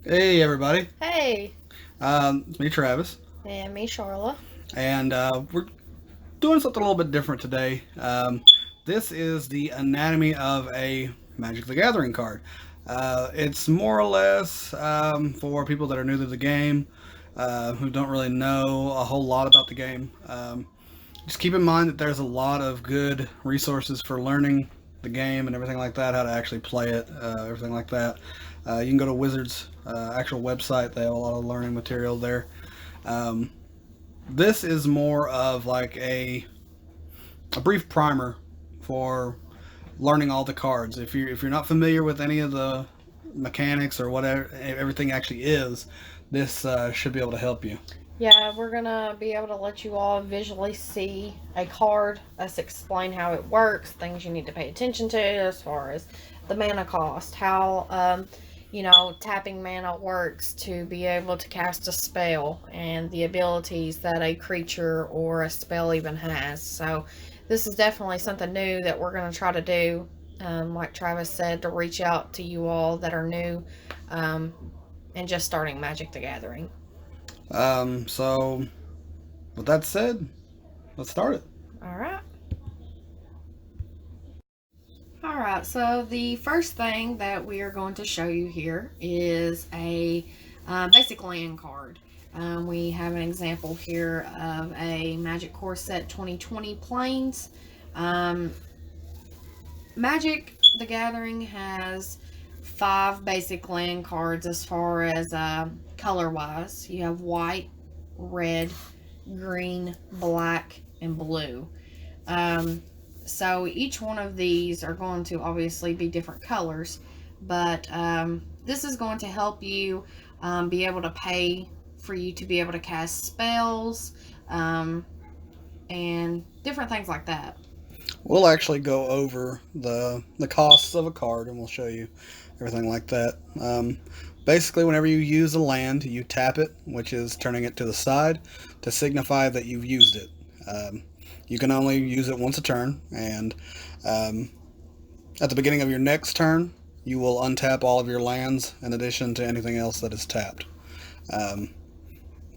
Hey everybody, Hey, it's me Travis, and me, Charla. and we're doing something a little bit different today. This is the anatomy of a Magic the Gathering card. It's more or less for people that are new to the game, who don't really know a whole lot about the game. Just keep in mind that there's a lot of good resources for learning the game and everything like that, how to actually play it, everything like that. You can go to Wizards' actual website; they have a lot of learning material there. Um, this is more of like a brief primer for learning all the cards. If you're not familiar with any of the mechanics or whatever everything actually is, this should be able to help you. Yeah, we're gonna be able to let you all visually see a card, us explain how it works, things you need to pay attention to as far as the mana cost, how tapping mana works to be able to cast a spell, and the abilities that a creature or a spell even has. So, this is definitely something new that we're gonna try to do. Like Travis said, to reach out to you all that are new, um, and just starting Magic the Gathering. So, with that said, let's start it. All right. All right. So the first thing that we are going to show you here is a basic land card. We have an example here of a Magic Core Set 2020 Plains. Um, Magic the Gathering has five basic land cards as far as color wise. You have white, red, green, black, and blue. Um, so each one of these are going to obviously be different colors, but this is going to help you be able to pay for you to be able to cast spells um, and different things like that. We'll actually go over the costs of a card, and we'll show you everything like that. Basically, whenever you use a land, you tap it, which is turning it to the side, to signify that you've used it. Um, you can only use it once a turn, and um, at the beginning of your next turn, you will untap all of your lands in addition to anything else that is tapped. Um,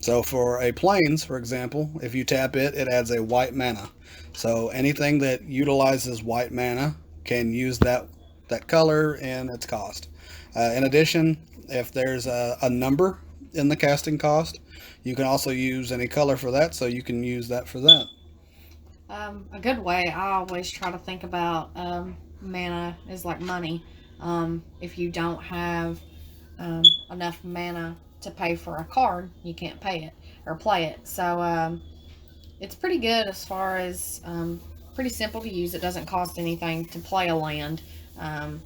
so for a plains, for example, if you tap it, it adds a white mana. So anything that utilizes white mana can use that color in its cost. In addition, if there's a number in the casting cost, you can also use any color for that. So you can use that for that. A good way, I always try to think about mana is like money. If you don't have enough mana to pay for a card, you can't pay it or play it. So it's pretty good as far as pretty simple to use. It doesn't cost anything to play a land.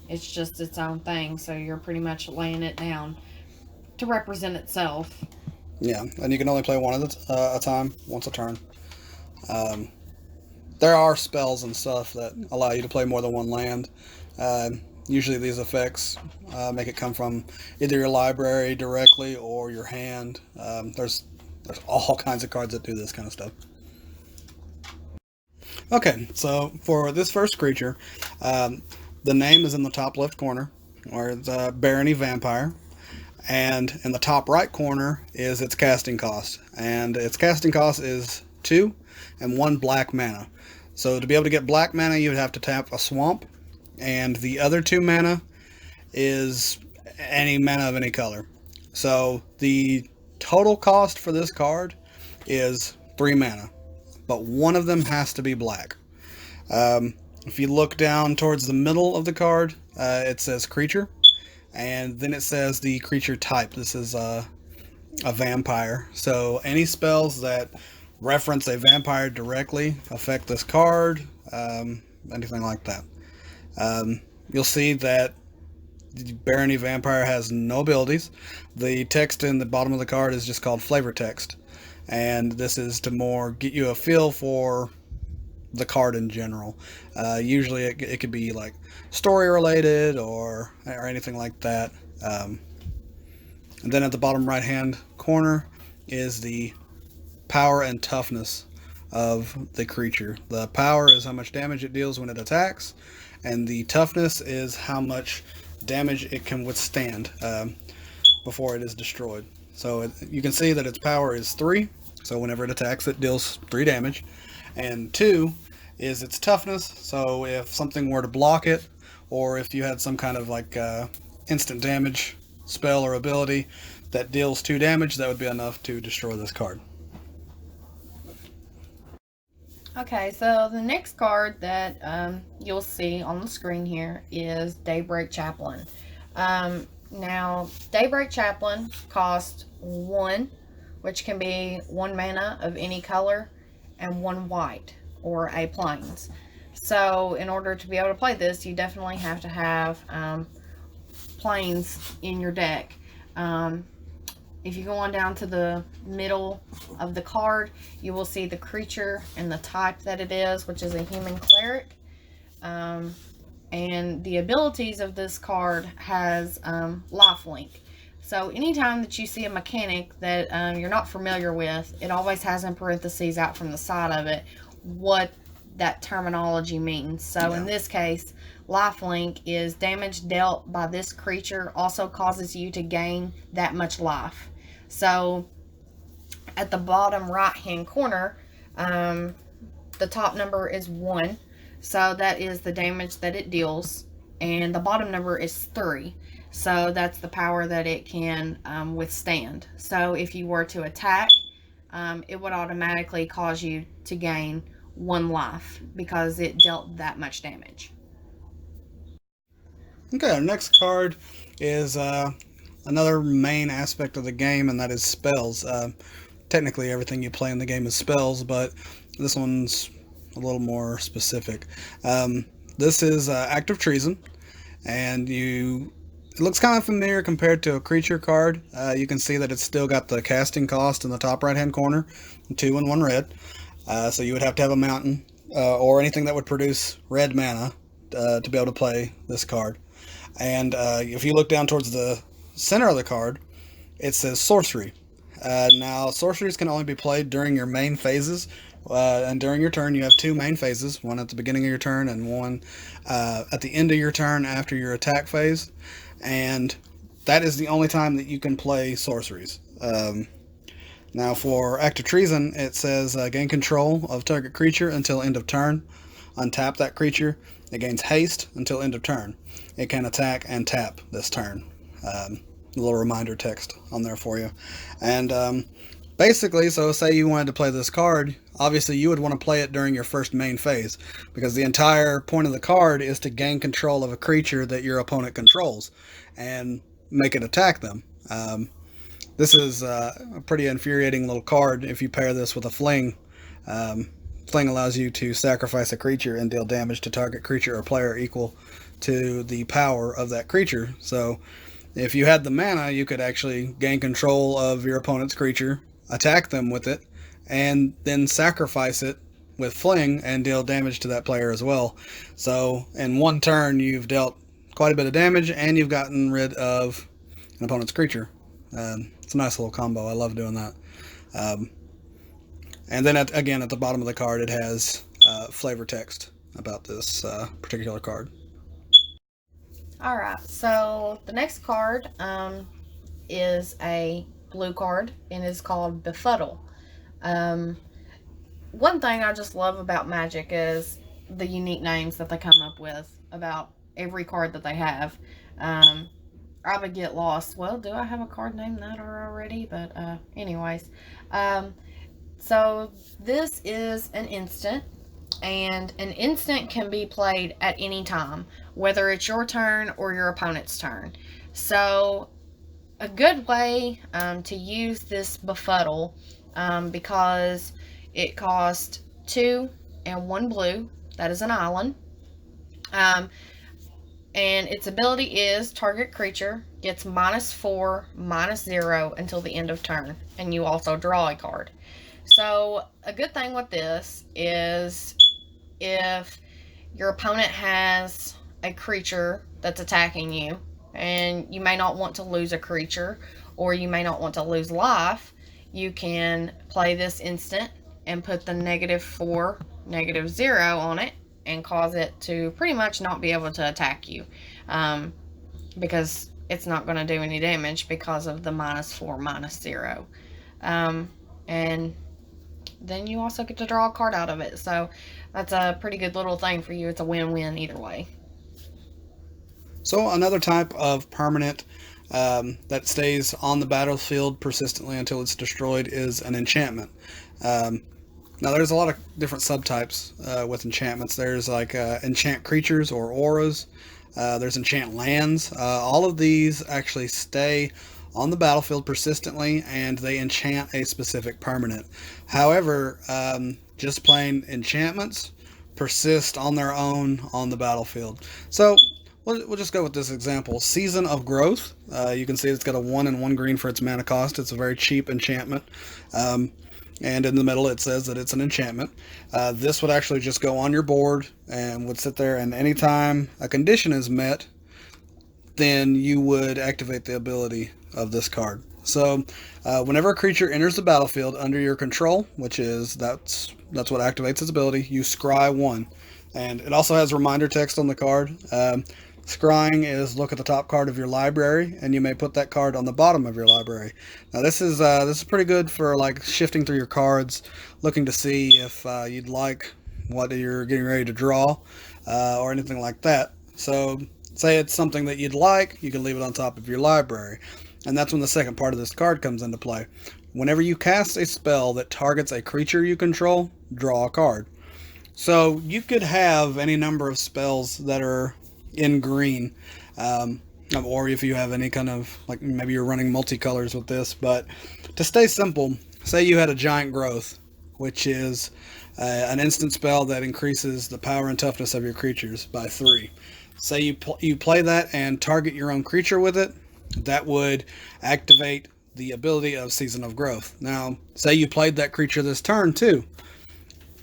It's just its own thing. So you're pretty much laying it down to represent itself. Yeah, and you can only play one at a time, once a turn. Um, there are spells and stuff that allow you to play more than one land. Uh, Usually, these effects make it come from either your library directly or your hand. There's all kinds of cards that do this kind of stuff. Okay, so for this first creature, um, the name is in the top left corner, or it's Barony Vampire, and in the top right corner is its casting cost, and its casting cost is two and one black mana. So to be able to get black mana, you would have to tap a swamp, and the other two mana is any mana of any color. So the total cost for this card is three mana, but one of them has to be black. If you look down towards the middle of the card, it says creature, and then it says the creature type. This is a vampire. So any spells that reference a vampire directly affect this card, anything like that. You'll see that the Barony Vampire has no abilities. The text in the bottom of the card is just called flavor text, and this is to more get you a feel for the card in general. Usually, it could be like story related or anything like that. And then at the bottom right hand corner is the power and toughness of the creature. The power is how much damage it deals when it attacks, and the toughness is how much damage it can withstand. before it is destroyed. So you can see that its power is 3, so whenever it attacks it deals 3 damage. And 2 is its toughness, so if something were to block it, or if you had some kind of like instant damage spell or ability that deals 2 damage, that would be enough to destroy this card. Okay, so the next card that you'll see on the screen here is Daybreak Chaplain. Now, Daybreak Chaplain costs 1, which can be 1 mana of any color, and 1 white, or a plains. So, in order to be able to play this, you definitely have to have plains in your deck. If you go on down to the middle of the card, you will see the creature and the type that it is, which is a human cleric. And the abilities of this card has lifelink. So anytime that you see a mechanic that you're not familiar with, it always has in parentheses out from the side of it what that terminology means. So in this case, lifelink is damage dealt by this creature also causes you to gain that much life. So at the bottom right hand corner, the top number is 1. So that is the damage that it deals. And the bottom number is 3. So that's the power that it can withstand. So if you were to attack, it would automatically cause you to gain 1 life because it dealt that much damage. Okay, our next card is another main aspect of the game, and that is spells. Technically, everything you play in the game is spells, but this one's a little more specific. This is Act of Treason, and it looks kind of familiar compared to a creature card. You can see that it's still got the casting cost in the top right hand corner, 2 and 1 red. So you would have to have a mountain or anything that would produce red mana to be able to play this card. And if you look down towards the center of the card, it says sorcery. Now, sorceries can only be played during your main phases, and during your turn you have 2 main phases, one at the beginning of your turn and one at the end of your turn after your attack phase, and that is the only time that you can play sorceries. Now for Act of Treason, it says gain control of target creature until end of turn. Untap that creature. It gains haste until end of turn. It can attack and tap this turn. A little reminder text on there for you. And basically, so say you wanted to play this card, obviously you would want to play it during your first main phase, because the entire point of the card is to gain control of a creature that your opponent controls and make it attack them. This is a pretty infuriating little card if you pair this with a fling. Fling allows you to sacrifice a creature and deal damage to target creature or player equal to the power of that creature. So if you had the mana, you could actually gain control of your opponent's creature, attack them with it, and then sacrifice it with fling and deal damage to that player as well. So in one turn, you've dealt quite a bit of damage and you've gotten rid of an opponent's creature. It's a nice little combo. I love doing that. And then again, at the bottom of the card, it has flavor text about this particular card. Alright, so the next card is a blue card and is called Befuddle. One thing I just love about Magic is the unique names that they come up with about every card that they have. I would get lost. Well, do I have a card named that already? But anyways. So this is an instant. And an instant can be played at any time, whether it's your turn or your opponent's turn. So a good way to use this Befuddle, because it costs 2 and 1 blue. That is an island. And its ability is target creature gets -4, -0 until the end of turn. And you also draw a card. So a good thing with this is if your opponent has a creature that's attacking you, and you may not want to lose a creature, or you may not want to lose life, you can play this instant and put the -4, -0 on it, and cause it to pretty much not be able to attack you. Because it's not going to do any damage because of the -4, -0. And then you also get to draw a card out of it. So that's a pretty good little thing for you. It's a win-win either way. So another type of permanent that stays on the battlefield persistently until it's destroyed is an enchantment. Now there's a lot of different subtypes with enchantments. There's like enchant creatures or auras. There's enchant lands. All of these actually stay on the battlefield persistently, and they enchant a specific permanent. However, just plain enchantments persist on their own on the battlefield. So we'll just go with this example. Season of Growth. You can see it's got a 1 and 1 green for its mana cost. It's a very cheap enchantment. And in the middle it says that it's an enchantment. This would actually just go on your board and would sit there, and anytime a condition is met, then you would activate the ability of this card. So whenever a creature enters the battlefield under your control, which is that's what activates its ability, you scry 1. And it also has reminder text on the card. Scrying is look at the top card of your library, and you may put that card on the bottom of your library. Now this is pretty good for like shifting through your cards, looking to see if you'd like what you're getting ready to draw or anything like that. So say it's something that you'd like, you can leave it on top of your library. And that's when the second part of this card comes into play. Whenever you cast a spell that targets a creature you control, draw a card. So you could have any number of spells that are in green, or if you have any kind of, like maybe you're running multicolors with this, but to stay simple, say you had a Giant Growth, which is an instant spell that increases the power and toughness of your creatures by 3. Say you play that and target your own creature with it, that would activate the ability of Season of Growth. Now, say you played that creature this turn too.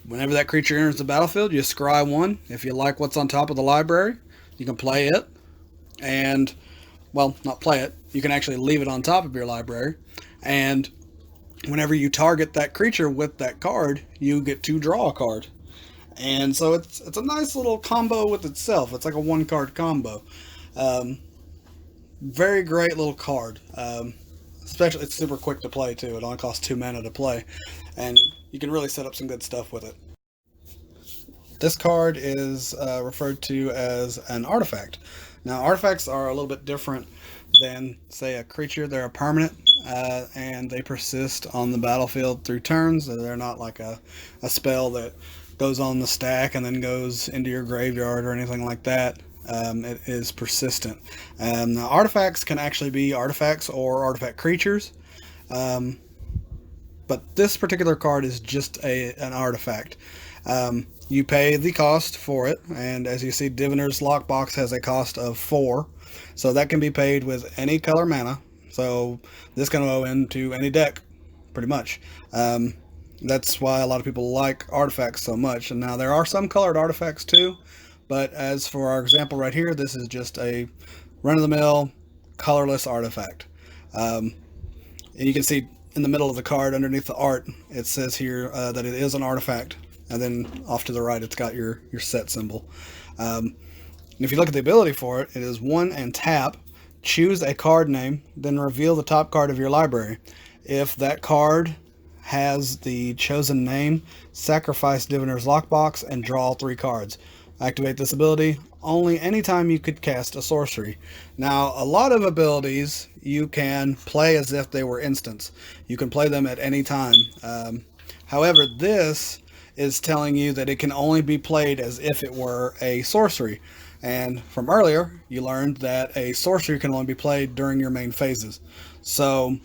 Whenever that creature enters the battlefield, you scry 1. If you like what's on top of the library, you can play it, and, well, not play it, you can actually leave it on top of your library, and whenever you target that creature with that card, you get to draw a card. And so it's a nice little combo with itself. It's like a 1-card combo. Very great little card. Especially, it's super quick to play too. It only costs 2 mana to play, and you can really set up some good stuff with it. This card is referred to as an artifact. Now, artifacts are a little bit different than, say, a creature. They're a permanent, and they persist on the battlefield through turns. They're not like a spell that goes on the stack and then goes into your graveyard or anything like that. It is persistent. Now, artifacts can actually be artifacts or artifact creatures, but this particular card is just an artifact. You pay the cost for it, and as you see, Diviner's Lockbox has a cost of 4, so that can be paid with any color mana. So this can go into any deck, pretty much. That's why a lot of people like artifacts so much. And now there are some colored artifacts too, but as for our example right here, this is just a run-of-the-mill colorless artifact. And you can see in the middle of the card underneath the art, it says here that it is an artifact. And then off to the right, it's got your set symbol. And if you look at the ability for it, it is 1 and tap, choose a card name, then reveal the top card of your library. If that card has the chosen name, sacrifice Diviner's Lockbox and draw 3 cards. Activate this ability only anytime you could cast a sorcery. Now, a lot of abilities you can play as if they were instants. You can play them at any time. However, this is telling you that it can only be played as if it were a sorcery. And from earlier, you learned that a sorcery can only be played during your main phases. So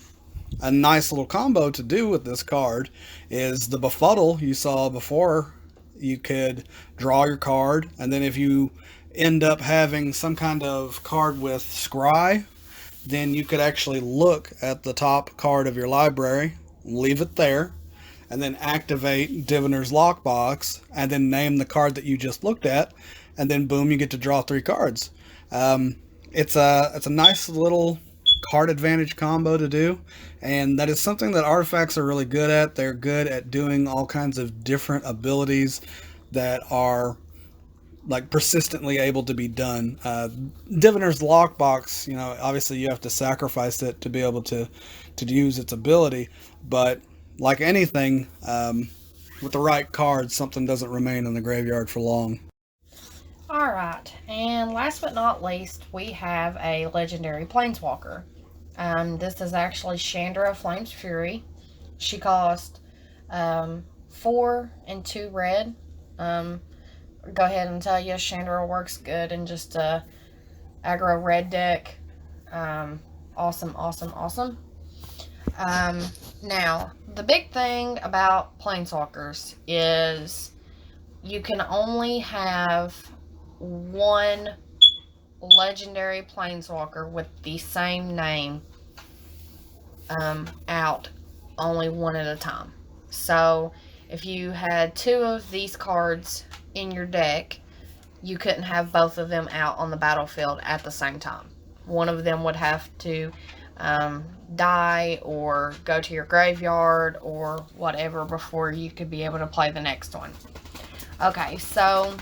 a nice little combo to do with this card is the Befuddle you saw before. You could draw your card, and then if you end up having some kind of card with Scry, then you could actually look at the top card of your library, leave it there, and then activate Diviner's Lockbox, and then name the card that you just looked at, and then boom, you get to draw 3 cards. It's a nice little card advantage combo to do, and that is something that artifacts are really good at. They're good at doing all kinds of different abilities that are like persistently able to be done. Diviner's Lockbox, obviously you have to sacrifice it to be able to use its ability, but like anything, with the right cards, something doesn't remain in the graveyard for long. Alright, and last but not least, we have a legendary Planeswalker. This is actually Chandra Flame's Fury. She cost 4 and 2 red. Go ahead and tell you, Chandra works good in just a aggro red deck. Awesome, awesome, awesome. Now, the big thing about Planeswalkers is you can only have one legendary Planeswalker with the same name out, only one at a time. So if you had 2 of these cards in your deck, you couldn't have both of them out on the battlefield at the same time. One of them would have to die or go to your graveyard or whatever before you could be able to play the next one. Okay, so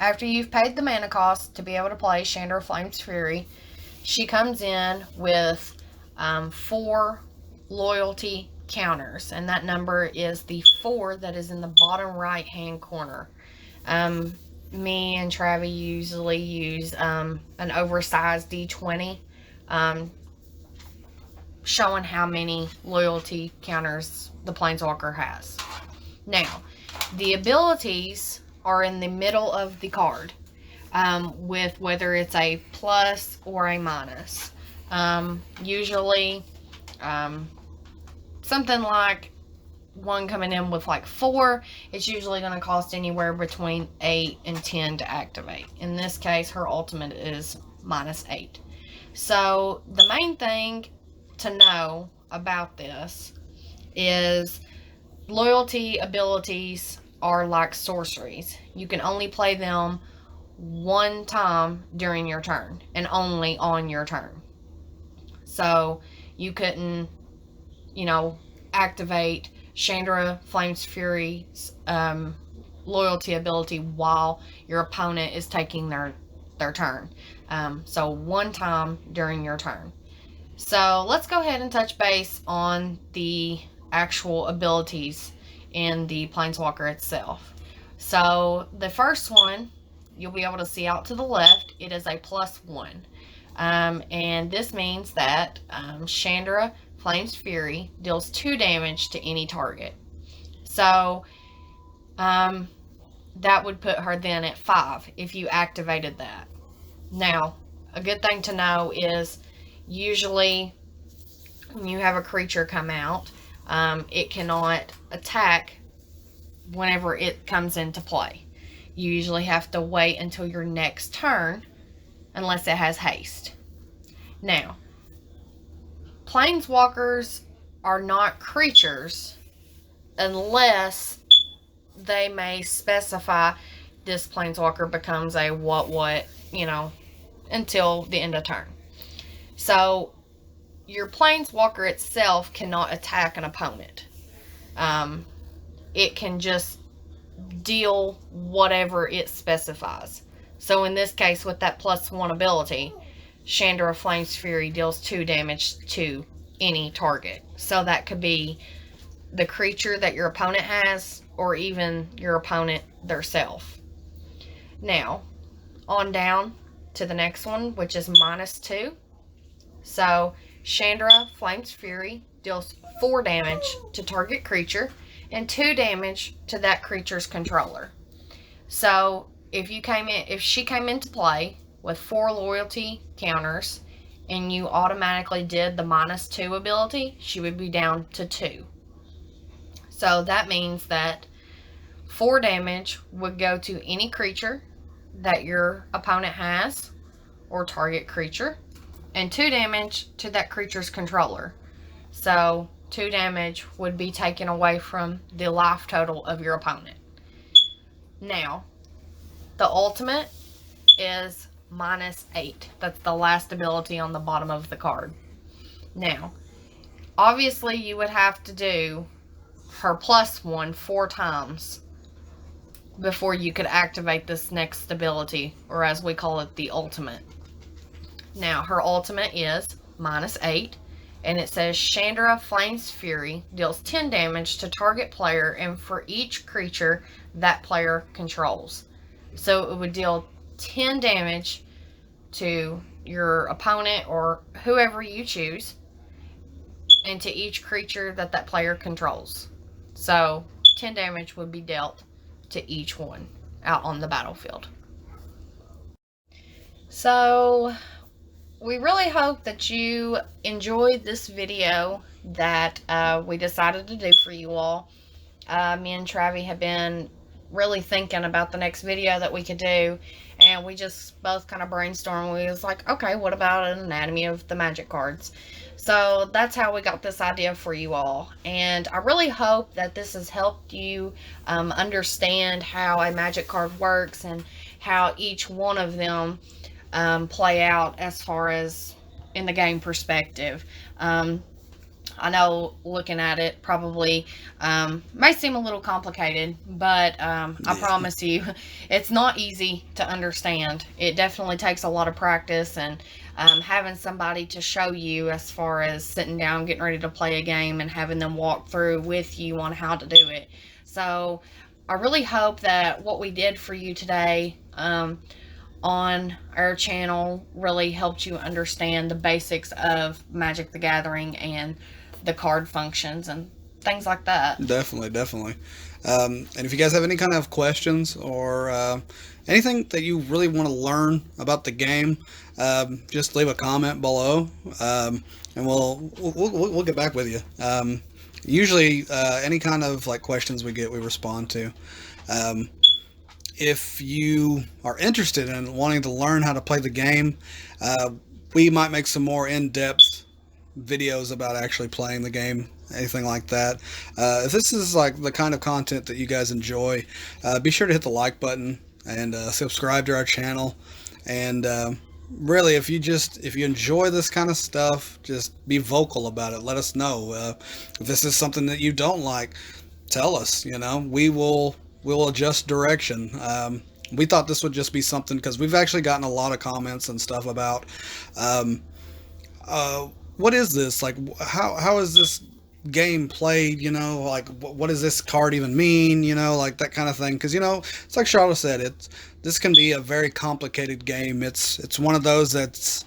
after you've paid the mana cost to be able to play Chandra Flame's Fury, she comes in with 4 loyalty counters, and that number is the 4 that is in the bottom right hand corner. Me and Travi usually use an oversized D20, showing how many loyalty counters the Planeswalker has. Now, the abilities are in the middle of the card, with whether it's a plus or a minus. Usually, something like one coming in with like 4, it's usually going to cost anywhere between 8 and 10 to activate. In this case, her ultimate is -8. So the main thing to know about this is loyalty abilities are like sorceries. You can only play them one time during your turn and only on your turn. So you couldn't, activate Chandra Flame's Fury's loyalty ability while your opponent is taking their turn. So one time during your turn. So let's go ahead and touch base on the actual abilities in the Planeswalker itself. So the first one, you'll be able to see out to the left, it is a +1. And this means that Chandra Flame's Fury deals 2 damage to any target. So that would put her then at 5 if you activated that. Now, a good thing to know is usually when you have a creature come out, it cannot attack whenever it comes into play. You usually have to wait until your next turn unless it has haste. Now, Planeswalkers are not creatures unless they may specify this Planeswalker becomes a what, until the end of turn. So, your Planeswalker itself cannot attack an opponent. It can just deal whatever it specifies. So in this case, with that +1 ability, Chandra Flame's Fury deals 2 damage to any target. So that could be the creature that your opponent has, or even your opponent theirself. Now, on down to the next one, which is -2. So, Chandra Flame's Fury deals 4 damage to target creature and 2 damage to that creature's controller. So, if she came into play with 4 loyalty counters and you automatically did the -2 ability, she would be down to 2. So that means that 4 damage would go to any creature that your opponent has or target creature, and 2 damage to that creature's controller. So 2 damage would be taken away from the life total of your opponent. Now, the ultimate is -8. That's the last ability on the bottom of the card. Now, obviously you would have to do her +1 4 times before you could activate this next ability, or as we call it, the ultimate. Now, her ultimate is -8, and it says Chandra Flame's Fury deals 10 damage to target player and for each creature that player controls. So it would deal 10 damage to your opponent or whoever you choose, and to each creature that that player controls. So 10 damage would be dealt to each one out on the battlefield. So we really hope that you enjoyed this video that we decided to do for you all. Me and Travi have been really thinking about the next video that we could do, and we just both kind of brainstormed. We was like, okay, what about an anatomy of the magic cards? So that's how we got this idea for you all, and I really hope that this has helped you understand how a magic card works and how each one of them play out as far as in the game perspective. I know looking at it probably may seem a little complicated, but I promise you it's not easy to understand. It definitely takes a lot of practice and having somebody to show you as far as sitting down, getting ready to play a game, and having them walk through with you on how to do it. So I really hope that what we did for you today on our channel really helped you understand the basics of Magic the Gathering and the card functions and things like that. Definitely. And if you guys have any kind of questions or anything that you really want to learn about the game, just leave a comment below, and we'll get back with you. Usually, any kind of like questions we get, we respond to. If you are interested in wanting to learn how to play the game, we might make some more in-depth videos about actually playing the game, anything like that. If this is like the kind of content that you guys enjoy, be sure to hit the like button and subscribe to our channel. And really, if you enjoy this kind of stuff, just be vocal about it. Let us know. If this is something that you don't like, tell us. We'll adjust direction. We thought this would just be something because we've actually gotten a lot of comments and stuff about what is this, like how is this game played, like what does this card even mean, like that kind of thing, because it's like Charlotte said, this can be a very complicated game. It's one of those it's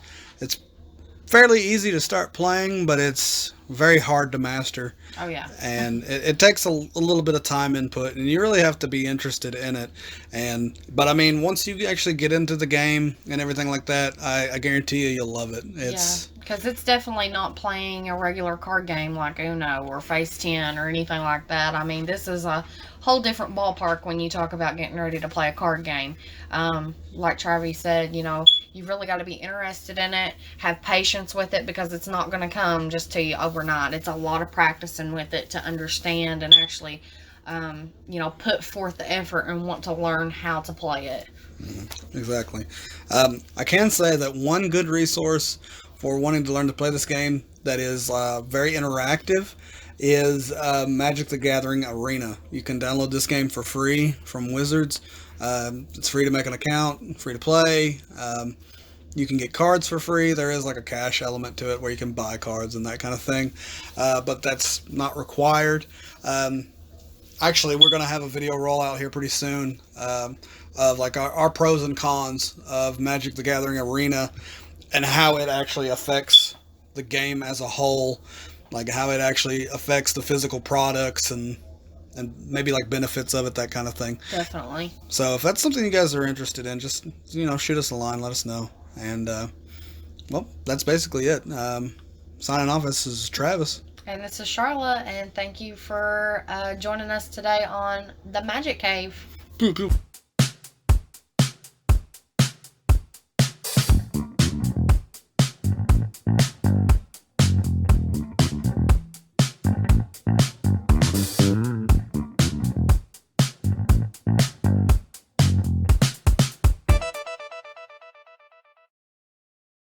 fairly easy to start playing, but it's very hard to master. Oh yeah. And it takes a little bit of time input, and you really have to be interested in it. But I mean, once you actually get into the game and everything like that, I guarantee you'll love it. Because it's definitely not playing a regular card game like Uno or Face 10 or anything like that. I mean, this is a whole different ballpark when you talk about getting ready to play a card game. Like Travis said, you've really got to be interested in it, have patience with it, because it's not going to come just to you overnight. It's a lot of practicing with it to understand and actually, put forth the effort and want to learn how to play it. Exactly. I can say that one good resource for wanting to learn to play this game that is very interactive is Magic the Gathering Arena. You can download this game for free from Wizards. It's free to make an account, free to play. You can get cards for free. There is like a cash element to it where you can buy cards and that kind of thing, but that's not required. Actually, we're going to have a video roll out here pretty soon of like our pros and cons of Magic the Gathering Arena and how it actually affects the game as a whole, like how it actually affects the physical products and maybe like benefits of it, that kind of thing. Definitely. So if that's something you guys are interested in, just shoot us a line, let us know. And well, that's basically it. Signing off, this is Travis. And this is Charlotte, and thank you for joining us today on the Magic Cave. Poof, poof.